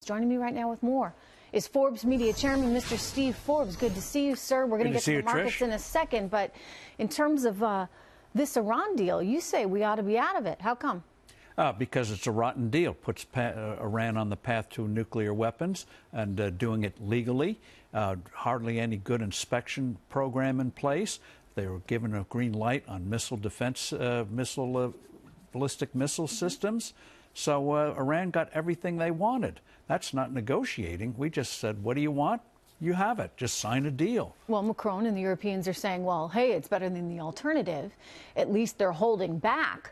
Joining me right now with more is Forbes Media Chairman, Mr. Steve Forbes. Good to see you, sir. We're going to get to the markets in a second, but in terms of this Iran deal, you say we ought to be out of it. How come? Because it's a rotten deal. Puts Iran on the path to nuclear weapons and doing it legally. Hardly any good inspection program in place. They were given a green light on missile defense, ballistic missile systems. So Iran got everything they wanted. That's not negotiating. We just said, what do you want? You have it. Just sign a deal. Well, Macron and the Europeans are saying, well, hey, it's better than the alternative. At least they're holding back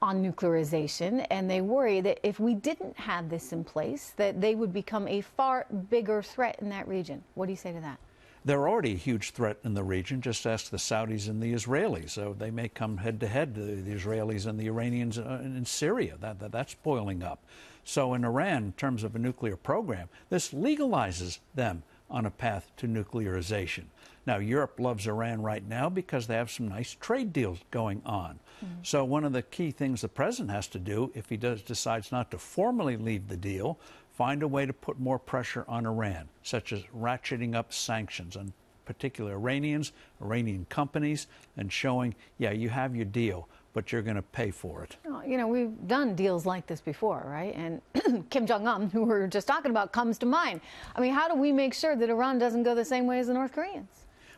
on nuclearization, and they worry that if we didn't have this in place, that they would become a far bigger threat in that region. What do you say to that? They're already a huge threat in the region. Just ask the Saudis and the Israelis. So they may come head-to-head, the Israelis and the Iranians in Syria. That's boiling up. So in Iran, in terms of a nuclear program, this legalizes them on a path to nuclearization. Now, Europe loves Iran right now because they have some nice trade deals going on. So one of the key things the president has to do, if he decides not to formally leave the deal, find a way to put more pressure on Iran, such as ratcheting up sanctions on particular Iranians, Iranian companies, and showing, yeah, you have your deal, but you're going to pay for it. You know, we've done deals like this before, right? And Kim Jong-un, who we were just talking about, comes to mind. I mean, how do we make sure that Iran doesn't go the same way as the North Koreans?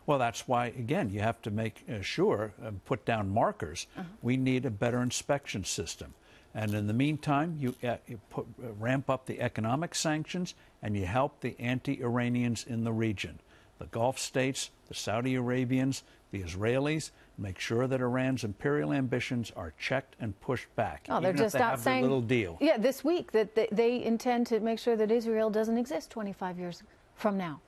Well, that's why, again, you have to make sure, put down markers. We need a better inspection system. And in the meantime, you ramp up the economic sanctions and you help the anti-Iranians in the region. The Gulf states, the Saudi Arabians, the Israelis, make sure that Iran's imperial ambitions are checked and pushed back. Oh, they're just out saying, little deal. Yeah, this week that they intend to make sure that Israel doesn't exist 25 years from now.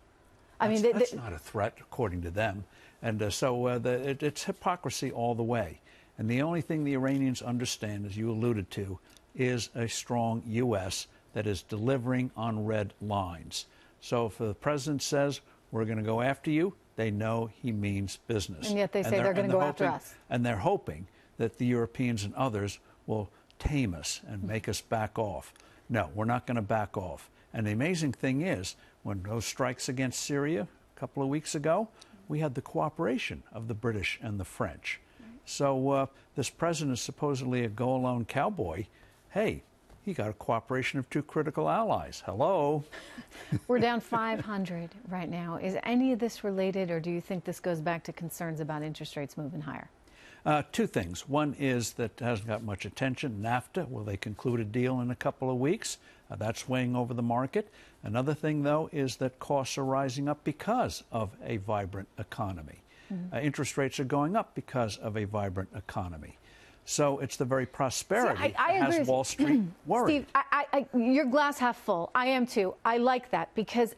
That's not a threat, according to them. And it's hypocrisy all the way. And the only thing the Iranians understand, as you alluded to, is a strong U.S. that is delivering on red lines. So if the president says, we're going to go after you, they know he means business. And yet they say they're going to go after us. And they're hoping that the Europeans and others will tame us and make us back off. No, we're not going to back off. And the amazing thing is, when those strikes against Syria a couple of weeks ago, we had the cooperation of the British and the French. So this president is supposedly a go-alone cowboy. Hey, he got a cooperation of two critical allies. Hello. We're down 500 right now. Is any of this related, or do you think this goes back to concerns about interest rates moving higher? Two things. One is that hasn't got much attention. NAFTA, will they conclude a deal in a couple of weeks? That's weighing over the market. Another thing, though, is that costs are rising up because of a vibrant economy. Interest rates are going up because of a vibrant economy. So it's the very prosperity that has Wall Street worried. Steve, you're glass half full. I am too. I like that because,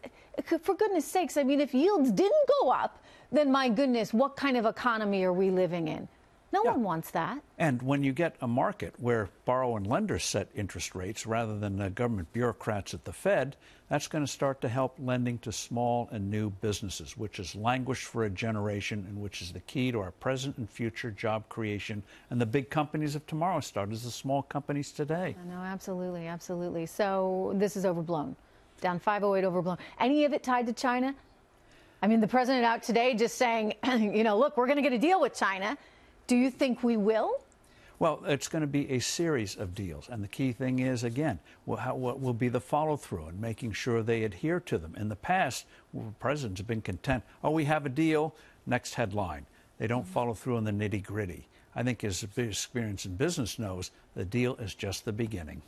for goodness sakes, I mean, if yields didn't go up, then my goodness, what kind of economy are we living in? No one wants that. And when you get a market where borrower and lenders set interest rates rather than government bureaucrats at the Fed, that's going to start to help lending to small and new businesses, which has languished for a generation and which is the key to our present and future job creation. And the big companies of tomorrow start as the small companies today. No, absolutely, absolutely. So this is overblown. Down 508 overblown. Any of it tied to China? I mean, the president out today just saying, you know, look, we're going to get a deal with China. Do you think we will? Well, it's going to be a series of deals. And the key thing is, again, what will be the follow-through and making sure they adhere to them. In the past, presidents have been content. Oh, we have a deal, next headline. They don't follow through on the nitty-gritty. I think, as experience in business knows, the deal is just the beginning.